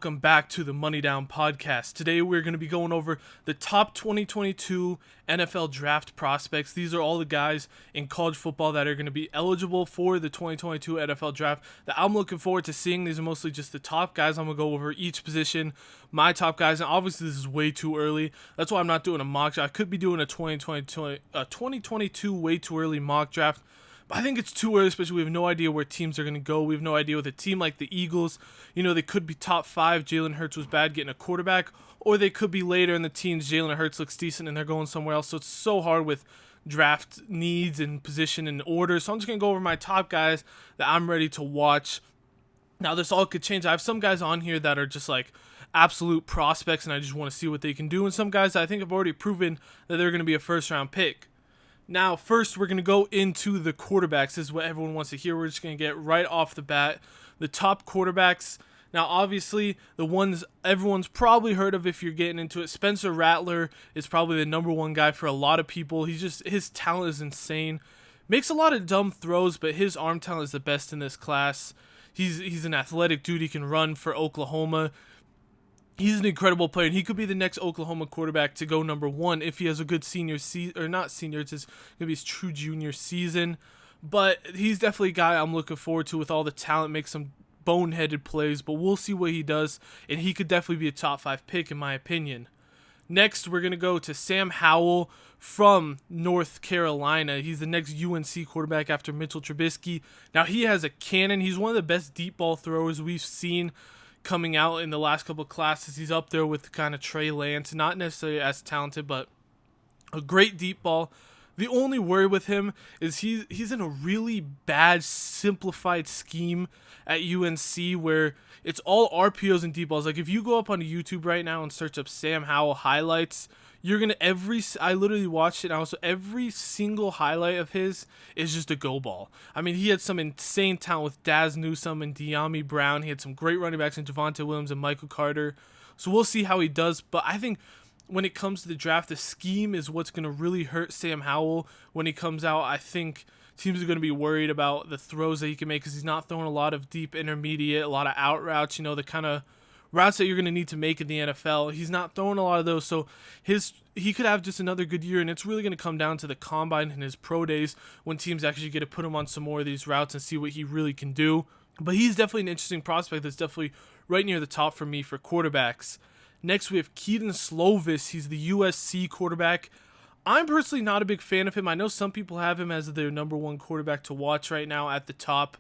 Welcome back to the Money Down podcast. Today we're going to be going over the top 2022 NFL draft prospects. These are all the guys in college football that are going to be eligible for the 2022 NFL draft that I'm looking forward to seeing. These are mostly just the top guys. I'm going to go over each position, my top guys, and obviously this is way too early. That's why I'm not doing a mock draft. I could be doing a 2022 way too early mock draft. I think it's too early, especially we have no idea where teams are going to go. We have no idea with a team like the Eagles. They could be top 5. Jalen Hurts was bad getting a quarterback. Or they could be later in the teens. Jalen Hurts looks decent and they're going somewhere else. So it's so hard with draft needs and position and order. So I'm just going to go over my top guys that I'm ready to watch. Now, this all could change. I have some guys on here that are just like absolute prospects and I just want to see what they can do. And some guys I think have already proven that they're going to be a first-round pick. Now, first, we're going to go into the quarterbacks. This is what everyone wants to hear. We're just going to get right off the bat the top quarterbacks. Now, obviously, the ones everyone's probably heard of if you're getting into it. Spencer Rattler is probably the number one guy for a lot of people. His talent is insane. Makes a lot of dumb throws, but his arm talent is the best in this class. He's an athletic dude. He can run for Oklahoma. He's an incredible player, and he could be the next Oklahoma quarterback to go number one if he has a good senior season, or not senior, it's going to be his true junior season. But he's definitely a guy I'm looking forward to with all the talent, make some boneheaded plays, but we'll see what he does, and he could definitely be a top 5 pick in my opinion. Next, we're going to go to Sam Howell from North Carolina. He's the next UNC quarterback after Mitchell Trubisky. Now, he has a cannon. He's one of the best deep ball throwers we've seen coming out in the last couple of classes. He's up there with kind of Trey Lance, not necessarily as talented, but a great deep ball. The only worry with him is he's in a really bad simplified scheme at UNC where it's all RPOs and deep balls. Like if you go up on YouTube right now and search up Sam Howell highlights, you're gonna I literally watched it now, so every single highlight of his is just a go ball. I mean, he had some insane talent with Daz Newsome and De'Ami Brown. He had some great running backs in Javonte Williams and Michael Carter. So we'll see how he does. But I think when it comes to the draft, the scheme is what's gonna really hurt Sam Howell when he comes out. I think teams are going to be worried about the throws that he can make because he's not throwing a lot of deep intermediate, a lot of out routes, the kind of routes that you're going to need to make in the NFL. He's not throwing a lot of those, so he could have just another good year, and it's really going to come down to the combine and his pro days when teams actually get to put him on some more of these routes and see what he really can do. But he's definitely an interesting prospect that's definitely right near the top for me for quarterbacks. Next, we have Kedon Slovis. He's the USC quarterback. I'm personally not a big fan of him. I know some people have him as their number one quarterback to watch right now at the top.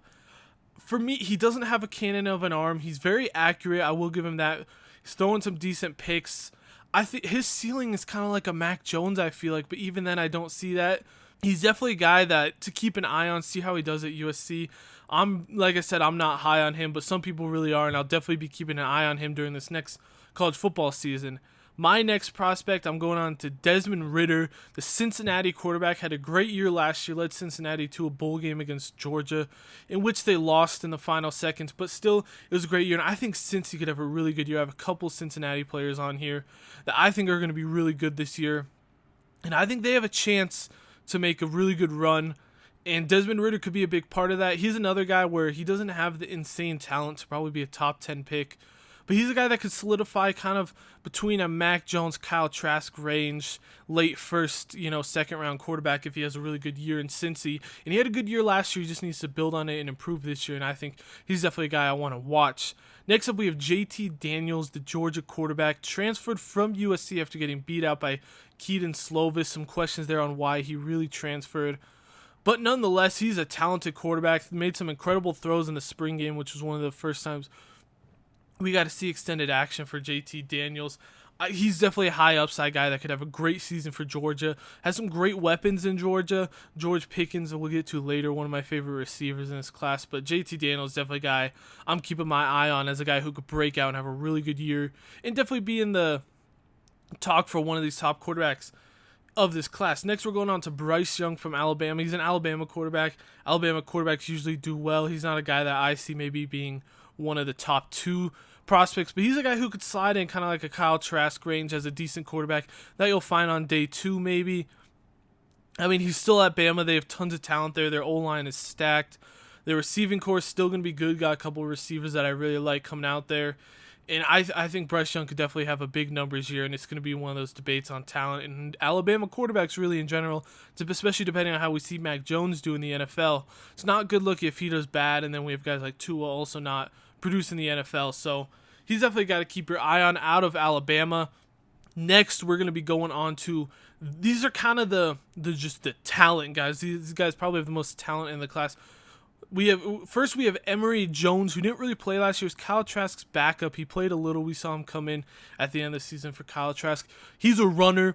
For me, he doesn't have a cannon of an arm. He's very accurate. I will give him that. He's throwing some decent picks. I think his ceiling is kind of like a Mac Jones, I feel like, but even then I don't see that. He's definitely a guy that to keep an eye on, see how he does at USC. Like I said, I'm not high on him, but some people really are, and I'll definitely be keeping an eye on him during this next college football season. My next prospect, I'm going on to Desmond Ritter. The Cincinnati quarterback had a great year last year, led Cincinnati to a bowl game against Georgia, in which they lost in the final seconds, but still, it was a great year, and I think Cincy could have a really good year. I have a couple Cincinnati players on here that I think are going to be really good this year, and I think they have a chance to make a really good run, and Desmond Ritter could be a big part of that. He's another guy where he doesn't have the insane talent to probably be a top 10 pick, but he's a guy that could solidify kind of between a Mac Jones, Kyle Trask range, late first, second round quarterback if he has a really good year in Cincy. And he had a good year last year. He just needs to build on it and improve this year. And I think he's definitely a guy I want to watch. Next up, we have JT Daniels, the Georgia quarterback, transferred from USC after getting beat out by Kedon Slovis. Some questions there on why he really transferred. But nonetheless, he's a talented quarterback. Made some incredible throws in the spring game, which was one of the first times we got to see extended action for JT Daniels. He's definitely a high upside guy that could have a great season for Georgia. Has some great weapons in Georgia. George Pickens, we'll get to later, one of my favorite receivers in this class. But JT Daniels is definitely a guy I'm keeping my eye on as a guy who could break out and have a really good year and definitely be in the talk for one of these top quarterbacks of this class. Next, we're going on to Bryce Young from Alabama. He's an Alabama quarterback. Alabama quarterbacks usually do well. He's not a guy that I see maybe being one of the top 2 prospects, but he's a guy who could slide in kind of like a Kyle Trask range as a decent quarterback that you'll find on day 2 maybe. I mean, he's still at Bama. They have tons of talent there. Their O-line is stacked. Their receiving core is still going to be good. Got a couple of receivers that I really like coming out there. And I think Bryce Young could definitely have a big numbers year, and it's going to be one of those debates on talent and Alabama quarterbacks really in general, especially depending on how we see Mac Jones do in the NFL. It's not good look if he does bad, and then we have guys like Tua also not producing the NFL. So he's definitely got to keep your eye on out of Alabama. Next, we're going to be going on to, these are kind of the talent guys. These guys probably have the most talent in the class. We have Emery Jones, who didn't really play last year. He was Kyle Trask's backup. He played a little. We saw him come in at the end of the season for Kyle Trask. He's a runner,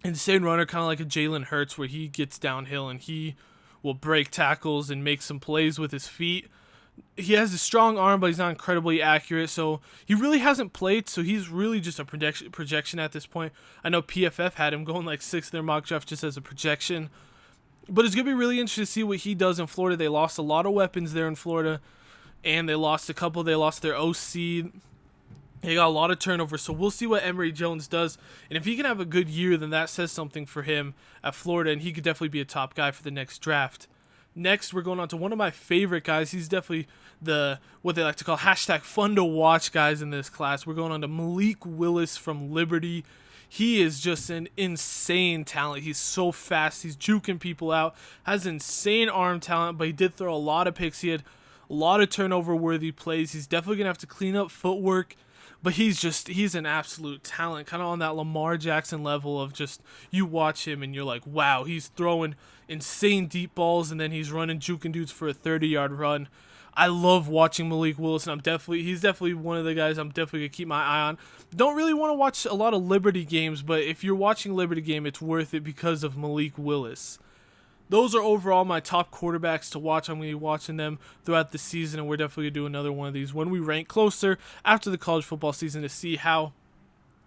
insane runner, kind of like a Jalen Hurts, where he gets downhill and he will break tackles and make some plays with his feet. He has a strong arm, but he's not incredibly accurate, so he really hasn't played, so he's really just a projection at this point. I know PFF had him going like 6th in their mock draft just as a projection. But it's going to be really interesting to see what he does in Florida. They lost a lot of weapons there in Florida, and they lost a couple. They lost their OC. They got a lot of turnover, so we'll see what Emery Jones does. And if he can have a good year, then that says something for him at Florida, and he could definitely be a top guy for the next draft. Next, we're going on to one of my favorite guys. He's definitely what they like to call #fun to watch guys in this class. We're going on to Malik Willis from Liberty. He is just an insane talent. He's so fast. He's juking people out. Has insane arm talent, but he did throw a lot of picks. He had a lot of turnover-worthy plays. He's definitely going to have to clean up footwork, but he's an absolute talent, kind of on that Lamar Jackson level of just, you watch him and you're like, wow, he's throwing insane deep balls, and then he's running, juking dudes for a 30-yard run. I love watching Malik Willis, and he's definitely one of the guys I'm definitely going to keep my eye on. Don't really want to watch a lot of Liberty games, but if you're watching Liberty game, it's worth it because of Malik Willis. Those are overall my top quarterbacks to watch. I'm going to be watching them throughout the season, and we're definitely going to do another one of these when we rank closer after the college football season to see how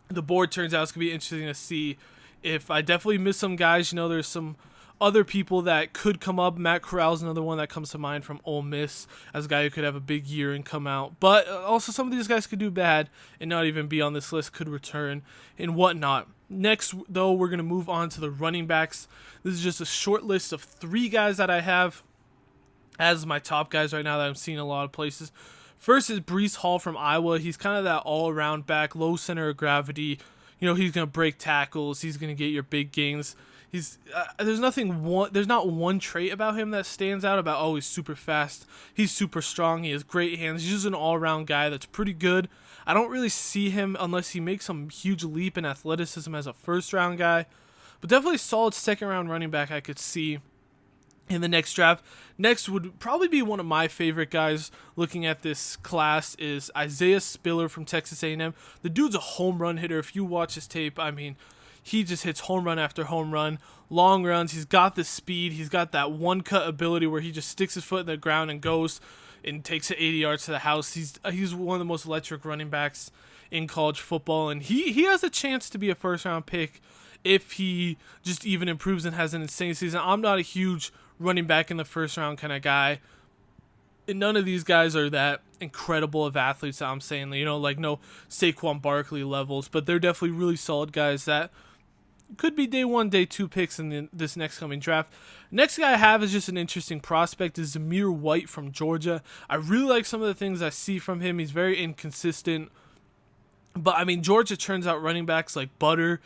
the board turns out. It's going to be interesting to see if I definitely miss some guys. There's some other people that could come up. Matt Corral's another one that comes to mind from Ole Miss as a guy who could have a big year and come out. But also some of these guys could do bad and not even be on this list, could return and whatnot. Next, though, we're going to move on to the running backs. This is just a short list of 3 guys that I have as my top guys right now that I'm seeing a lot of places. First is Breece Hall from Iowa. He's kind of that all-around back, low center of gravity. He's going to break tackles. He's going to get your big gains. There's not one trait about him that stands out about, oh, he's super fast, he's super strong, he has great hands. He's just an all-around guy that's pretty good. I don't really see him unless he makes some huge leap in athleticism as a first-round guy, but definitely a solid second-round running back I could see in the next draft. Next would probably be one of my favorite guys looking at this class is Isaiah Spiller from Texas A&M. The dude's a home run hitter. If you watch his tape, I mean, he just hits home run after home run, long runs. He's got the speed. He's got that one-cut ability where he just sticks his foot in the ground and goes and takes it 80 yards to the house. He's one of the most electric running backs in college football, and he has a chance to be a first-round pick if he just even improves and has an insane season. I'm not a huge running back in the first round kind of guy, and none of these guys are that incredible of athletes that I'm saying, like no Saquon Barkley levels, but they're definitely really solid guys that could be day 1, day 2 picks in this next coming draft. Next guy I have is just an interesting prospect, is Amir White from Georgia. I really like some of the things I see from him. He's very inconsistent, but I mean, Georgia turns out running backs like butter,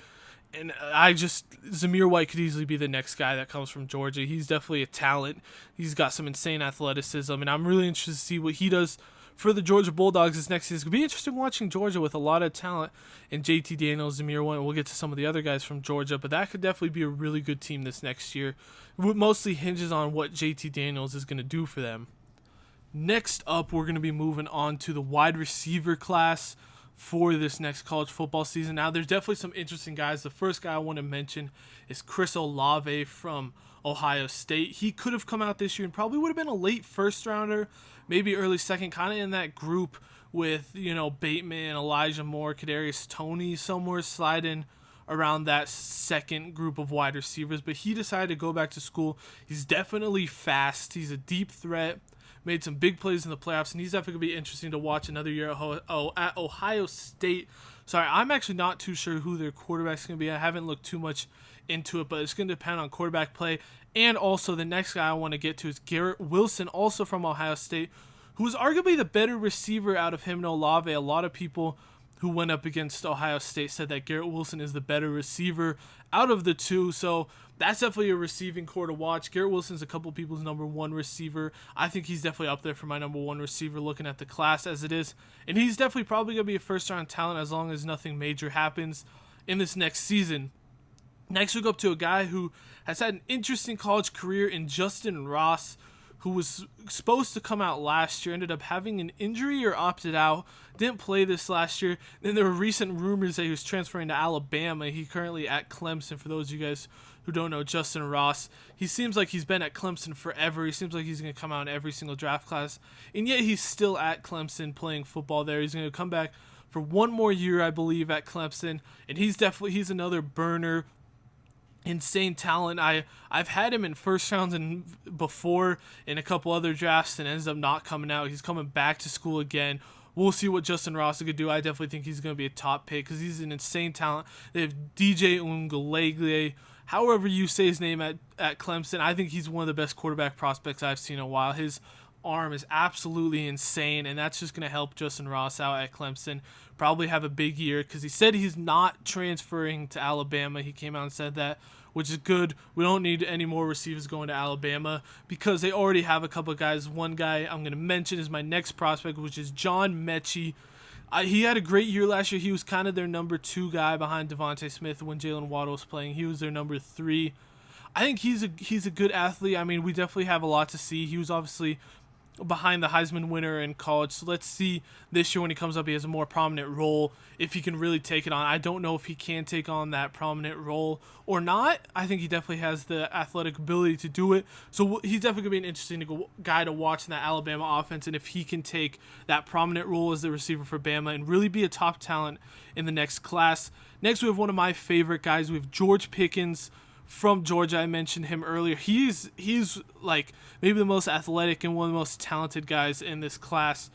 and Zamir White could easily be the next guy that comes from Georgia. He's definitely a talent. He's got some insane athleticism, and I'm really interested to see what he does for the Georgia Bulldogs this next season. It's going to be interesting watching Georgia with a lot of talent, and JT Daniels, Zamir White. We'll get to some of the other guys from Georgia, but that could definitely be a really good team this next year. It mostly hinges on what JT Daniels is going to do for them. Next up, we're going to be moving on to the wide receiver class for this next college football season. Now, there's definitely some interesting guys. The first guy I want to mention is Chris Olave from Ohio State. He could have come out this year and probably would have been a late first rounder, maybe early second, kind of in that group with, Bateman, Elijah Moore, Kadarius Toney, somewhere sliding around that second group of wide receivers. But he decided to go back to school. He's definitely fast. He's a deep threat. Made some big plays in the playoffs, and he's definitely going to be interesting to watch another year at Ohio State. Sorry, I'm actually not too sure who their quarterback's going to be. I haven't looked too much into it, but it's going to depend on quarterback play. And also the next guy I want to get to is Garrett Wilson, also from Ohio State, who was arguably the better receiver out of him and Olave. A lot of people who went up against Ohio State said that Garrett Wilson is the better receiver out of the two. So that's definitely a receiving core to watch. Garrett Wilson's a couple people's number one receiver. I think he's definitely up there for my number one receiver looking at the class as it is. And he's definitely probably going to be a first-round talent as long as nothing major happens in this next season. Next, we go up to a guy who has had an interesting college career in Justin Ross, who was supposed to come out last year, ended up having an injury or opted out, didn't play this last year. Then there were recent rumors that he was transferring to Alabama. He's currently at Clemson. For those of you guys who don't know Justin Ross, he seems like he's been at Clemson forever. He seems like he's going to come out in every single draft class, and yet he's still at Clemson playing football there. He's going to come back for one more year, I believe, at Clemson, and he's another burner. Insane talent. I've had him in first rounds and before in a couple other drafts and ends up not coming out. He's coming back to school again. We'll see what Justin Ross could do. I definitely think he's going to be a top pick because he's an insane talent. They have DJ Ungalegle, however you say his name at Clemson. I think he's one of the best quarterback prospects I've seen in a while. His arm is absolutely insane, and that's just going to help Justin Ross out at Clemson. Probably have a big year because he said he's not transferring to Alabama. He came out and said that, which is good. We don't need any more receivers going to Alabama because they already have a couple of guys. One guy I'm going to mention is my next prospect, which is John Mechie. He had a great year last year. He was kind of their number 2 guy behind Devontae Smith when Jalen Waddle was playing. He was their number 3. I think he's a good athlete. I mean, we definitely have a lot to see. He was obviously behind the Heisman winner in college, so let's see this year when he comes up. He has a more prominent role, if he can really take it on. I don't know if he can take on that prominent role or not. I think he definitely has the athletic ability to do it, so he's definitely going to be an interesting guy to watch in that Alabama offense, and if he can take that prominent role as the receiver for Bama and really be a top talent in the next class. Next, we have one of my favorite guys. We have George Pickens from Georgia. I mentioned him earlier. He's like maybe the most athletic and one of the most talented guys in this class.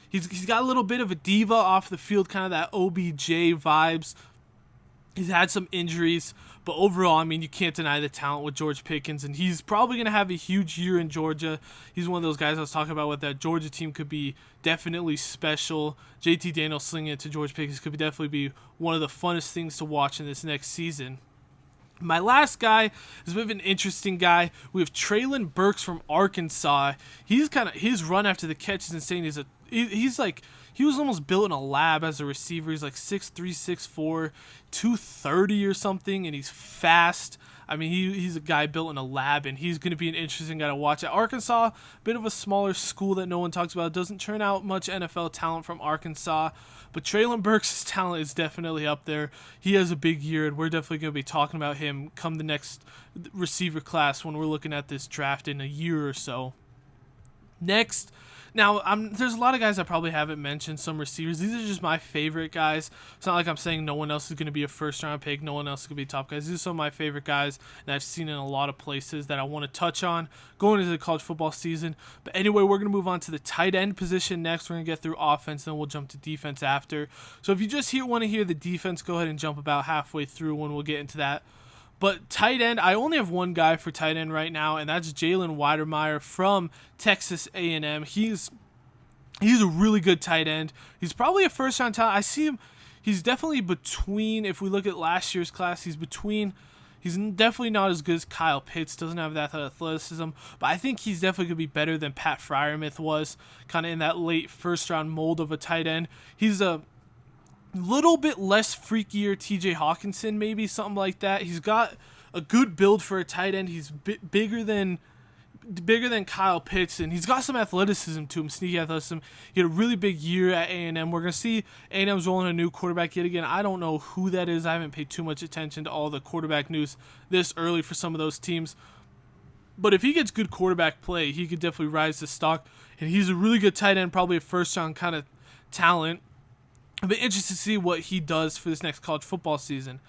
He's got a little bit of a diva off the field, kind of that OBJ vibes. He's had some injuries, but overall, I mean, you can't deny the talent with George Pickens, and he's probably going to have a huge year in Georgia. He's one of those guys I was talking about with that Georgia team could be definitely special. JT Daniels slinging it to George Pickens could definitely be one of the funnest things to watch in this next season. My last guy is a bit of an interesting guy. We have Traelin Burks from Arkansas. His run after the catch is insane. He was almost built in a lab as a receiver. He's like 6'3", 6'4", 230 or something, and he's fast. I mean, he's a guy built in a lab, and he's going to be an interesting guy to watch. At Arkansas, a bit of a smaller school that no one talks about. It doesn't turn out much NFL talent from Arkansas, but Traelin Burks' talent is definitely up there. He has a big year, and we're definitely going to be talking about him come the next receiver class when we're looking at this draft in a year or so. Next, now, there's a lot of guys I probably haven't mentioned, some receivers. These are just my favorite guys. It's not like I'm saying no one else is going to be a first-round pick, no one else is going to be top guys. These are some of my favorite guys that I've seen in a lot of places that I want to touch on going into the college football season. But anyway, we're going to move on to the tight end position next. We're going to get through offense, then we'll jump to defense after. So if you just want to hear the defense, go ahead and jump about halfway through when we'll get into that. But tight end, I only have one guy for tight end right now, and that's Jalen Weidermeyer from Texas A&M. He's a really good tight end. He's probably a first-round talent. I see him. He's definitely between, if we look at last year's class, he's definitely not as good as Kyle Pitts, doesn't have that athleticism, but I think he's definitely going to be better than Pat Freiermuth was, kind of in that late first-round mold of a tight end. He's a little bit less freakier TJ Hawkinson, maybe something like that. He's got a good build for a tight end. He's bigger than Kyle Pitts, and he's got some athleticism to him, sneaky athleticism. He had a really big year at A&M. We're going to see A&M's rolling a new quarterback yet again. I don't know who that is. I haven't paid too much attention to all the quarterback news this early for some of those teams. But if he gets good quarterback play, he could definitely rise to stock, and he's a really good tight end, probably a first-round kind of talent. I'll be interested to see what he does for this next college football season.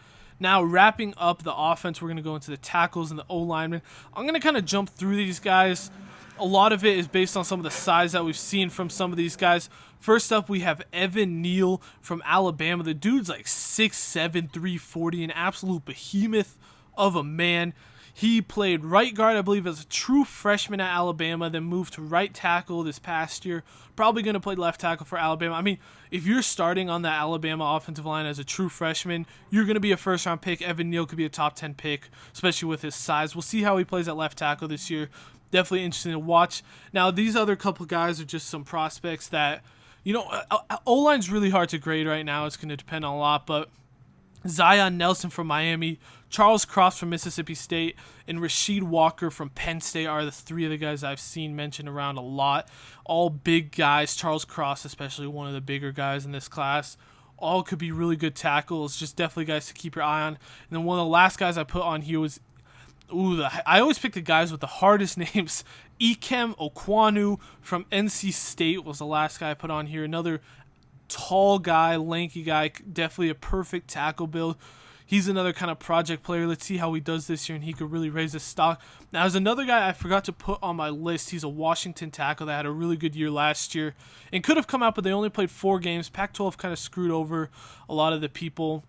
Now, wrapping up the offense, we're going to go into the tackles and the O-linemen. I'm going to kind of jump through these guys. A lot of it is based on some of the size that we've seen from some of these guys. First up, we have Evan Neal from Alabama. The dude's like 6'7", 340, an absolute behemoth of a man. He played right guard, I believe, as a true freshman at Alabama, then moved to right tackle this past year. Probably going to play left tackle for Alabama. I mean, if you're starting on the Alabama offensive line as a true freshman, you're going to be a first-round pick. Evan Neal could be a top 10 pick, especially with his size. We'll see how he plays at left tackle this year. Definitely interesting to watch. Now, these other couple guys are just some prospects that, O-line's really hard to grade right now. It's going to depend on a lot, but Zion Nelson from Miami, Charles Cross from Mississippi State, and Rasheed Walker from Penn State are the three of the guys I've seen mentioned around a lot. All big guys. Charles Cross, especially one of the bigger guys in this class. All could be really good tackles. Just definitely guys to keep your eye on. And then one of the last guys I put on here was, I always pick the guys with the hardest names. Ikem Okwanu from NC State was the last guy I put on here. Another tall guy, lanky guy, definitely a perfect tackle build. He's another kind of project player. Let's see how he does this year, and he could really raise his stock. Now, there's another guy I forgot to put on my list. He's a Washington tackle that had a really good year last year and could have come out, but they only played 4 games. Pac-12 kind of screwed over a lot of the people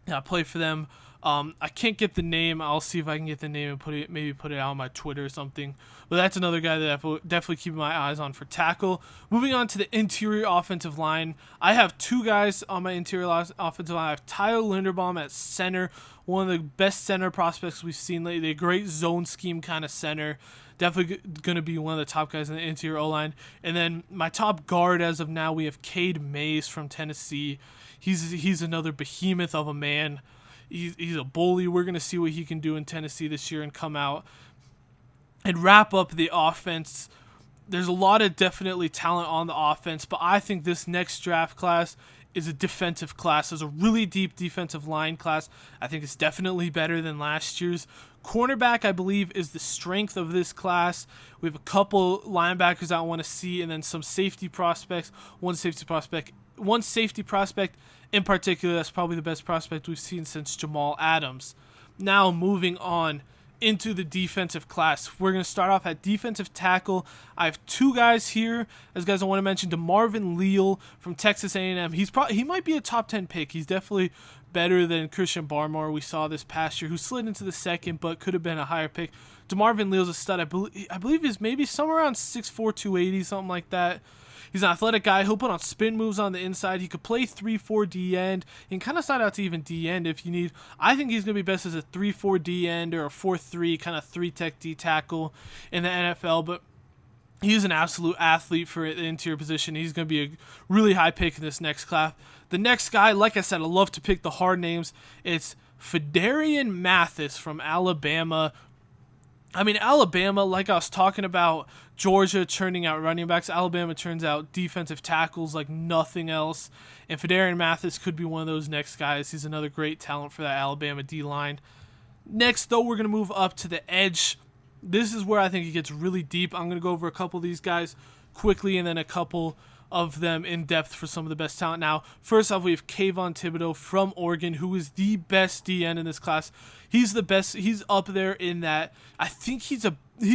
that play for them. I can't get the name. I'll see if I can get the name and maybe put it out on my Twitter or something. But that's another guy that I definitely keep my eyes on for tackle. Moving on to the interior offensive line, I have 2 guys on my interior offensive line. I have Tyler Linderbaum at center, one of the best center prospects we've seen lately. A great zone scheme kind of center. Definitely going to be one of the top guys in the interior O-line. And then my top guard as of now, we have Cade Mays from Tennessee. He's another behemoth of a man. He's a bully. We're going to see what he can do in Tennessee this year and come out and wrap up the offense. There's a lot of definitely talent on the offense, but I think this next draft class is a defensive class. There's a really deep defensive line class. I think it's definitely better than last year's. Cornerback, I believe, is the strength of this class. We have a couple linebackers I want to see, and then some safety prospects. One safety prospect in particular, that's probably the best prospect we've seen since Jamal Adams. Now moving on into the defensive class. We're going to start off at defensive tackle. I have 2 guys here. As guys I want to mention, DeMarvin Leal from Texas A&M. He might be a top 10 pick. He's definitely better than Christian Barmore we saw this past year, who slid into the second but could have been a higher pick. DeMarvin Leal's a stud. I believe he's maybe somewhere around 6'4", 280, something like that. He's an athletic guy. He'll put on spin moves on the inside. He could play 3-4 D end and kind of slide out to even D end if you need. I think he's going to be best as a 3-4 D end or a 4-3 kind of 3-tech D tackle in the NFL, but he's an absolute athlete for the interior position. He's going to be a really high pick in this next class. The next guy, like I said, I love to pick the hard names. It's Phidarian Mathis from Alabama. I mean, Alabama, like I was talking about, Georgia churning out running backs. Alabama turns out defensive tackles like nothing else. And Phidarian Mathis could be one of those next guys. He's another great talent for that Alabama D-line. Next, though, we're going to move up to the edge. This is where I think it gets really deep. I'm going to go over a couple of these guys quickly and then a couple of them in depth for some of the best talent. Now, first off, we have Kayvon Thibodeaux from Oregon, who is the best DN in this class. He's the best. He's up there in that. I think he's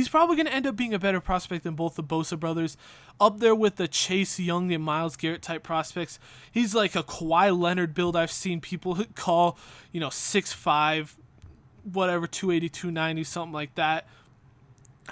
probably going to end up being a better prospect than both the Bosa brothers. Up there with the Chase Young and Myles Garrett type prospects. He's like a Kawhi Leonard build I've seen people call, 6'5", whatever, 280, 290, something like that.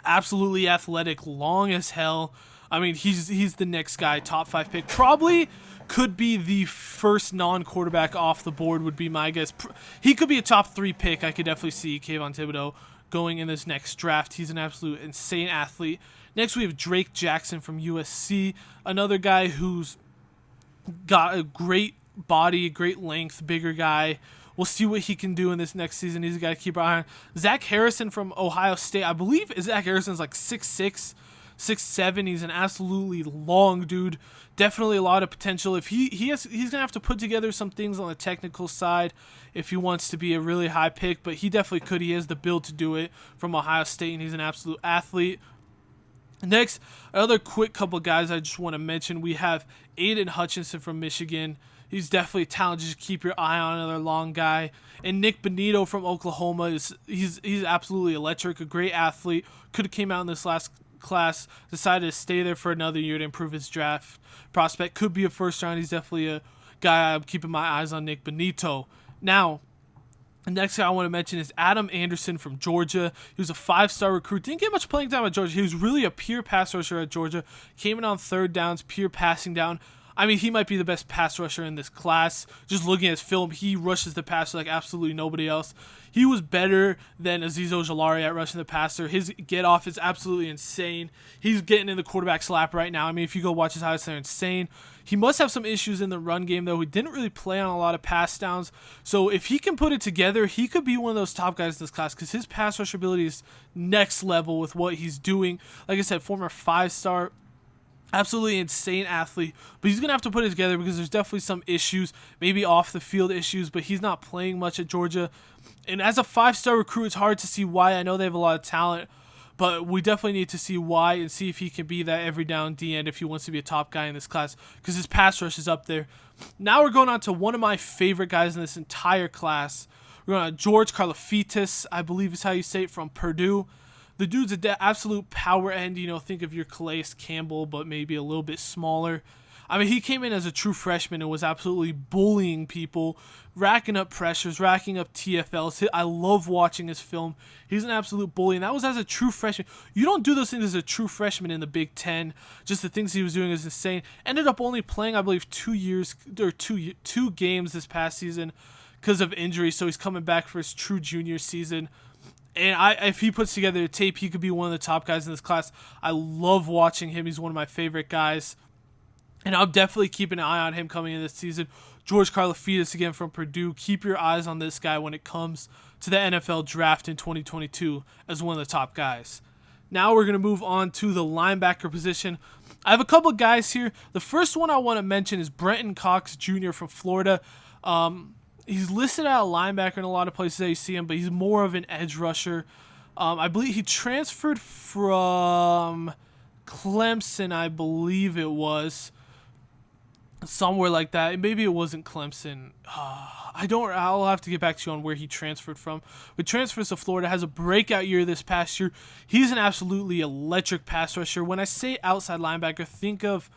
Absolutely athletic, long as hell. I mean, he's the next guy, top 5 pick. Probably could be the first non-quarterback off the board would be my guess. He could be a top 3 pick. I could definitely see Kayvon Thibodeaux going in this next draft. He's an absolute insane athlete. Next, we have Drake Jackson from USC, another guy who's got a great body, great length, bigger guy. We'll see what he can do in this next season. He's a guy to keep our eye on. Zach Harrison from Ohio State. I believe Zach Harrison's like 6'6", 6'7". He's an absolutely long dude. Definitely a lot of potential. If he's gonna have to put together some things on the technical side if he wants to be a really high pick, but he definitely could. He has the build to do it from Ohio State, and he's an absolute athlete. Next, another quick couple guys I just want to mention. We have Aiden Hutchinson from Michigan. He's definitely talented. Just keep your eye on another long guy. And Nick Bonito from Oklahoma he's absolutely electric. A great athlete. Could have came out in this last class. Decided to stay there for another year to improve his draft prospect. Could be a first round. He's definitely a guy I'm keeping my eyes on. Nick Bonito. Now, The next guy I want to mention is Adam Anderson from Georgia. He was a 5-star recruit. Didn't get much playing time at Georgia. He was really a pure pass rusher at Georgia. Came in on third downs, pure passing down. I mean, he might be the best pass rusher in this class. Just looking at his film, he rushes the passer like absolutely nobody else. He was better than Azeez Ojulari at rushing the passer. His get-off is absolutely insane. He's getting in the quarterback slap right now. I mean, if you go watch his highlights, they're insane. He must have some issues in the run game, though. He didn't really play on a lot of pass downs. So if he can put it together, he could be one of those top guys in this class because his pass rush ability is next level with what he's doing. Like I said, former 5-star. Absolutely insane athlete, but he's going to have to put it together because there's definitely some issues, maybe off the field issues, but he's not playing much at Georgia. And as a 5-star recruit, it's hard to see why. I know they have a lot of talent, but we definitely need to see why and see if he can be that every down D-end if he wants to be a top guy in this class because his pass rush is up there. Now we're going on to one of my favorite guys in this entire class. We're going on George Fetus, I believe is how you say it, from Purdue. The dude's an absolute power end. Think of your Calais Campbell, but maybe a little bit smaller. I mean, he came in as a true freshman and was absolutely bullying people, racking up pressures, racking up TFLs. I love watching his film. He's an absolute bully, and that was as a true freshman. You don't do those things as a true freshman in the Big Ten. Just the things he was doing is insane. Ended up only playing, I believe, 2 games this past season because of injury, so he's coming back for his true junior season. And if he puts together a tape, he could be one of the top guys in this class. I love watching him. He's one of my favorite guys. And I'll definitely keep an eye on him coming in this season. George Fetus again from Purdue. Keep your eyes on this guy when it comes to the NFL draft in 2022 as one of the top guys. Now we're going to move on to the linebacker position. I have a couple of guys here. The first one I want to mention is Brenton Cox Jr. from Florida. He's listed as a linebacker in a lot of places that you see him, but he's more of an edge rusher. I believe he transferred from Clemson, I believe it was. Somewhere like that. Maybe it wasn't Clemson. I'll have to get back to you on where he transferred from. But transfers to Florida, has a breakout year this past year. He's an absolutely electric pass rusher. When I say outside linebacker, think of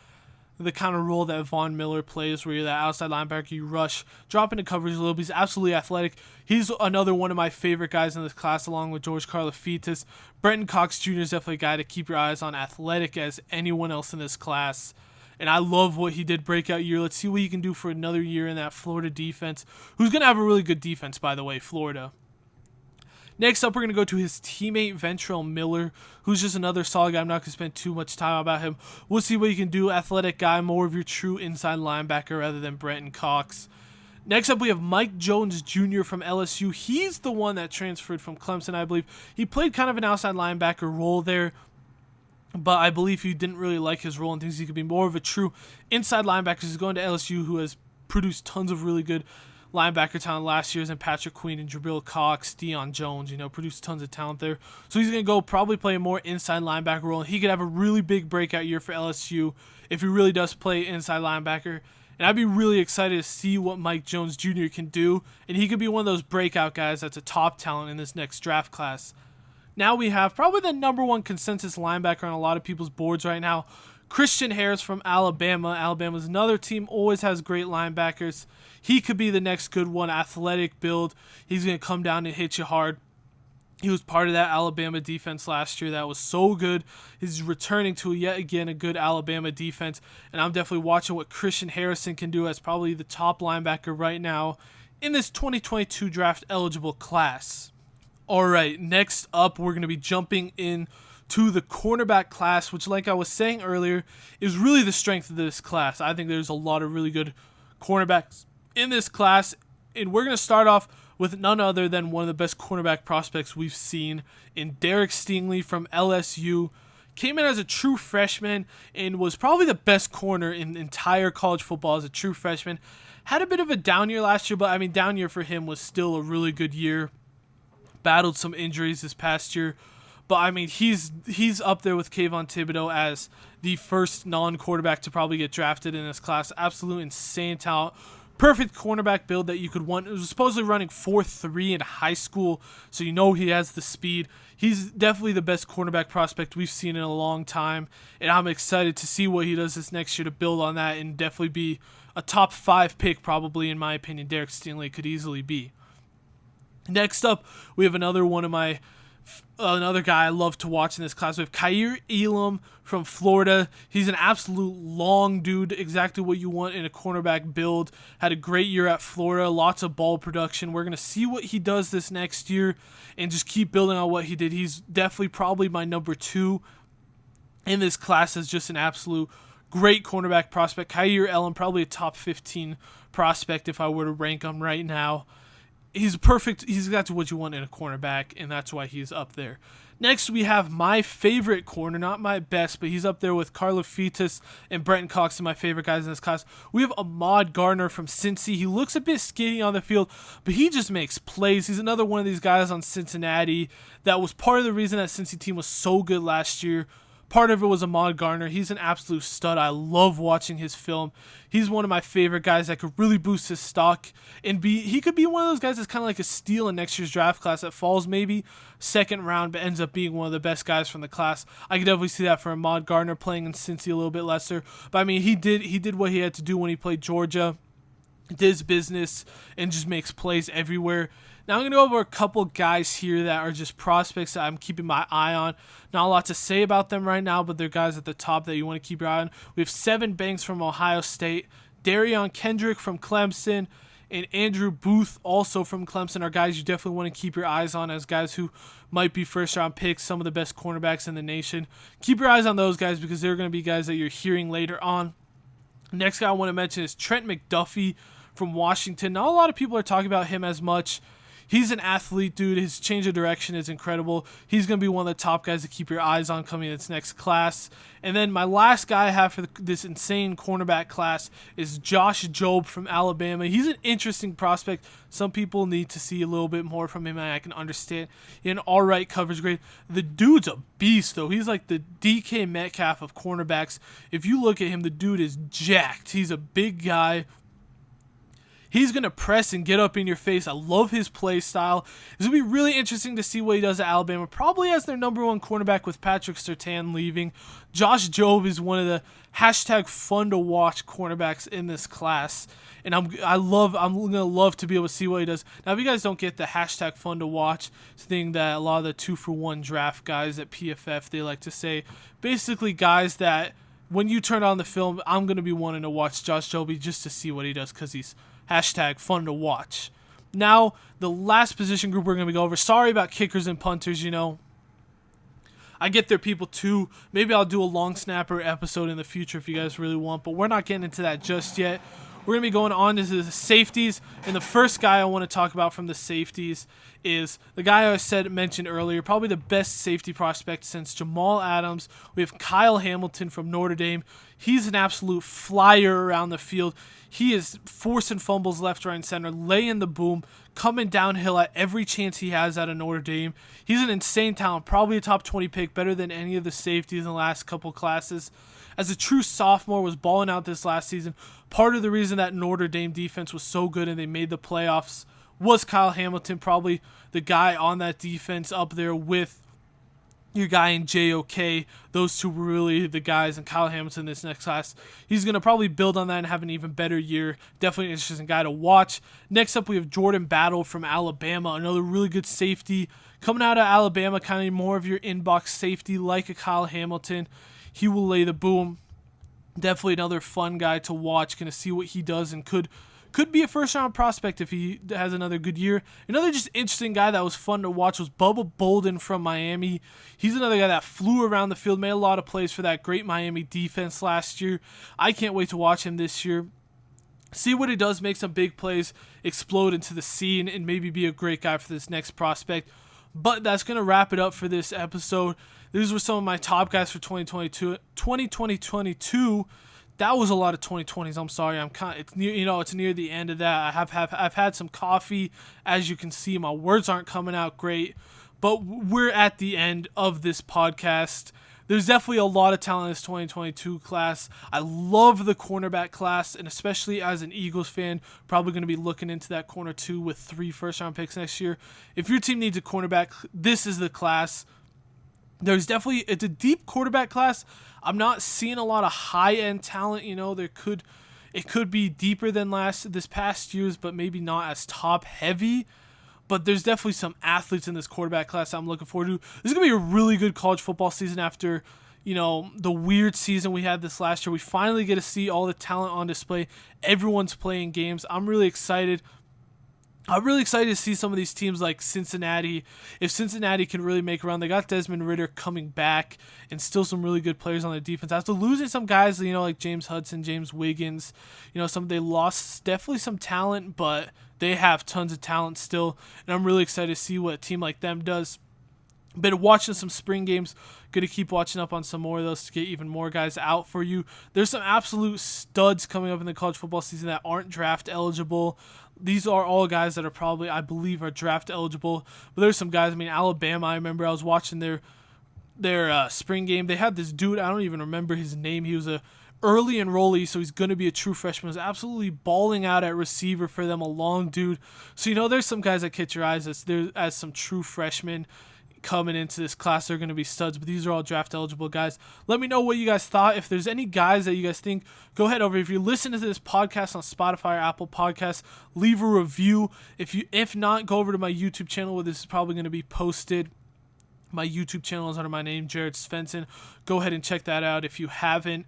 the kind of role that Von Miller plays where you're that outside linebacker, you rush, drop into coverage a little bit. He's absolutely athletic. He's another one of my favorite guys in this class along with George Fetus. Brenton Cox Jr. is definitely a guy to keep your eyes on, athletic as anyone else in this class. And I love what he did breakout year. Let's see what he can do for another year in that Florida defense, who's going to have a really good defense, by the way, Florida. Next up, we're going to go to his teammate, Ventrell Miller, who's just another solid guy. I'm not going to spend too much time about him. We'll see what he can do. Athletic guy, more of your true inside linebacker rather than Brenton Cox. Next up, we have Mike Jones Jr. from LSU. He's the one that transferred from Clemson, I believe. He played kind of an outside linebacker role there, but I believe he didn't really like his role and thinks he could be more of a true inside linebacker. He's going to LSU, who has produced tons of really good linebacker talent last year, and Patrick Queen and Jabril Cox, Deion Jones, produced tons of talent there. So he's going to go probably play a more inside linebacker role, and he could have a really big breakout year for LSU if he really does play inside linebacker. And I'd be really excited to see what Mike Jones Jr. can do, and he could be one of those breakout guys that's a top talent in this next draft class. Now we have probably the number one consensus linebacker on a lot of people's boards right now, Christian Harris from Alabama. Alabama's another team, always has great linebackers. He could be the next good one, athletic build. He's going to come down and hit you hard. He was part of that Alabama defense last year that was so good. He's returning to yet again a good Alabama defense, and I'm definitely watching what Christian Harrison can do as probably the top linebacker right now in this 2022 draft eligible class. All right, next up, we're going to be jumping in to the cornerback class, which, like I was saying earlier, is really the strength of this class. I think there's a lot of really good cornerbacks in this class, and we're going to start off with none other than one of the best cornerback prospects we've seen in Derrick Stingley from LSU. Came in as a true freshman and was probably the best corner in entire college football as a true freshman. Had a bit of a down year last year, but down year for him was still a really good year. Battled some injuries this past year, but he's up there with Kayvon Thibodeaux as the first non-quarterback to probably get drafted in this class. Absolute insane talent. Perfect cornerback build that you could want. It was supposedly running 4.3 in high school, so he has the speed. He's definitely the best cornerback prospect we've seen in a long time, and I'm excited to see what he does this next year to build on that and definitely be a top 5 pick probably, in my opinion. Derrick Stingley could easily be. Next up, we have another guy I love to watch in this class. We have Cair Elam from Florida. He's an absolute long dude, exactly what you want in a cornerback build. Had a great year at Florida, lots of ball production. We're going to see what he does this next year and just keep building on what he did. He's definitely probably my number 2 in this class as just an absolute great cornerback prospect. Cair Ellen, probably a top 15 prospect if I were to rank him right now. He's perfect. He's exactly what you want in a cornerback, and that's why he's up there. Next, we have my favorite corner, not my best, but he's up there with Carla, Fetus, and Brenton Cox, my favorite guys in this class. We have Ahmad Gardner from Cincy. He looks a bit skinny on the field, but he just makes plays. He's another one of these guys on Cincinnati that was part of the reason that Cincy team was so good last year. Part of it was Ahmad Gardner. He's an absolute stud. I love watching his film. He's one of my favorite guys that could really boost his stock. And he could be one of those guys that's kind of like a steal in next year's draft class that falls maybe second round but ends up being one of the best guys from the class. I could definitely see that for Ahmad Gardner playing in Cincy a little bit lesser. But I mean, he did what he had to do when he played Georgia. Did his business and just makes plays everywhere. Now I'm going to go over a couple guys here that are just prospects that I'm keeping my eye on. Not a lot to say about them right now, but they're guys at the top that you want to keep your eye on. We have Sevyn Banks from Ohio State, Darion Kendrick from Clemson, and Andrew Booth also from Clemson are guys you definitely want to keep your eyes on as guys who might be first-round picks, some of the best cornerbacks in the nation. Keep your eyes on those guys because they're going to be guys that you're hearing later on. Next guy I want to mention is Trent McDuffie from Washington. Not a lot of people are talking about him as much. He's an athlete, dude. His change of direction is incredible. He's going to be one of the top guys to keep your eyes on coming in this next class. And then my last guy I have for this insane cornerback class is Josh Jobe from Alabama. He's an interesting prospect. Some people need to see a little bit more from him, and I can understand. He had an all-right coverage grade. The dude's a beast, though. He's like the DK Metcalf of cornerbacks. If you look at him, the dude is jacked. He's a big guy. He's going to press and get up in your face. I love his play style. It's going to be really interesting to see what he does at Alabama. Probably as their number 1 cornerback with Patrick Surtain leaving. Josh Jobe is one of the #fun to watch cornerbacks in this class. And I'm going to love to be able to see what he does. Now, if you guys don't get the #fun to watch, it's the thing that a lot of the 2-for-1 draft guys at PFF, they like to say. Basically, guys that when you turn on the film, I'm going to be wanting to watch Josh Jobe just to see what he does because he's #fun to watch. Now, the last position group we're going to go over. Sorry about kickers and punters, I get their people too. Maybe I'll do a long snapper episode in the future if you guys really want, but we're not getting into that just yet. We're going to be going on to the safeties, and the first guy I want to talk about from the safeties is the guy I mentioned earlier, probably the best safety prospect since Jamal Adams. We have Kyle Hamilton from Notre Dame. He's an absolute flyer around the field. He is forcing fumbles left, right, and center, laying the boom, coming downhill at every chance he has out of Notre Dame. He's an insane talent, probably a top 20 pick, better than any of the safeties in the last couple classes. As a true sophomore, was balling out this last season. Part of the reason that Notre Dame defense was so good and they made the playoffs was Kyle Hamilton, probably the guy on that defense up there with your guy in JOK. Those two were really the guys, and Kyle Hamilton this next class. He's going to probably build on that and have an even better year. Definitely an interesting guy to watch. Next up, we have Jordan Battle from Alabama, another really good safety. Coming out of Alabama, kind of more of your inbox safety like a Kyle Hamilton. He will lay the boom. Definitely another fun guy to watch. Going to see what he does and could be a first-round prospect if he has another good year. Another just interesting guy that was fun to watch was Bubba Bolden from Miami. He's another guy that flew around the field, made a lot of plays for that great Miami defense last year. I can't wait to watch him this year. See what he does, make some big plays, explode into the scene, and maybe be a great guy for this next prospect. But that's going to wrap it up for this episode. These were some of my top guys for 2022. That was a lot of 2020s. I'm sorry. It's near the end of that. I've had some coffee. As you can see, my words aren't coming out great, but we're at the end of this podcast. There's definitely a lot of talent in this 2022 class. I love the cornerback class, and especially as an Eagles fan, probably going to be looking into that corner 2 with 3 first-round picks next year. If your team needs a cornerback, this is the class. It's a deep quarterback class. I'm not seeing a lot of high-end talent. It could be deeper than this past year's, but maybe not as top-heavy. But there's definitely some athletes in this quarterback class I'm looking forward to. This is going to be a really good college football season after, the weird season we had this last year. We finally get to see all the talent on display. Everyone's playing games. I'm really excited. I'm really excited to see some of these teams like Cincinnati. If Cincinnati can really make a run, they got Desmond Ritter coming back and still some really good players on the defense. After losing some guys, like James Hudson, James Wiggins, they lost definitely some talent, but they have tons of talent still. And I'm really excited to see what a team like them does. Been watching some spring games. Going to keep watching up on some more of those to get even more guys out for you. There's some absolute studs coming up in the college football season that aren't draft eligible. These are all guys that are probably, I believe, are draft eligible. But there's some guys. Alabama, I remember I was watching their spring game. They had this dude, I don't even remember his name. He was a early enrollee, so he's going to be a true freshman. He was absolutely balling out at receiver for them, a long dude. So, there's some guys that catch your eyes as some true freshmen coming into this class. They're going to be studs, but these are all draft eligible guys. Let me know what you guys thought. If there's any guys that you guys think, go ahead over. If you're listening to this podcast on Spotify or Apple Podcasts, leave a review. If not, go over to my YouTube channel where this is probably going to be posted. My YouTube channel is under my name, Jared Svensson. Go ahead and check that out if you haven't.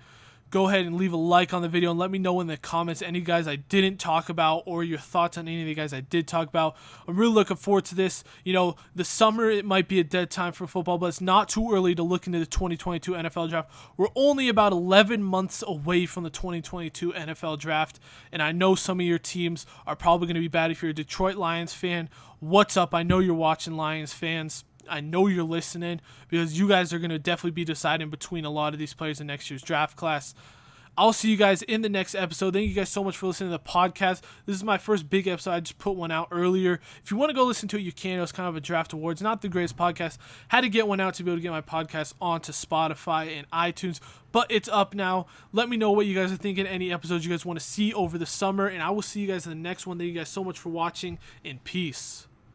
Go ahead and leave a like on the video and let me know in the comments any guys I didn't talk about or your thoughts on any of the guys I did talk about. I'm really looking forward to this. The summer, it might be a dead time for football, but it's not too early to look into the 2022 NFL draft. We're only about 11 months away from the 2022 NFL draft, and I know some of your teams are probably going to be bad. If you're a Detroit Lions fan, what's up? I know you're watching, Lions fans. I know you're listening because you guys are going to definitely be deciding between a lot of these players in next year's draft class. I'll see you guys in the next episode. Thank you guys so much for listening to the podcast. This is my first big episode. I just put one out earlier. If you want to go listen to it, you can. It was kind of a draft awards. Not the greatest podcast. Had to get one out to be able to get my podcast onto Spotify and iTunes. But it's up now. Let me know what you guys are thinking. Any episodes you guys want to see over the summer. And I will see you guys in the next one. Thank you guys so much for watching. And peace.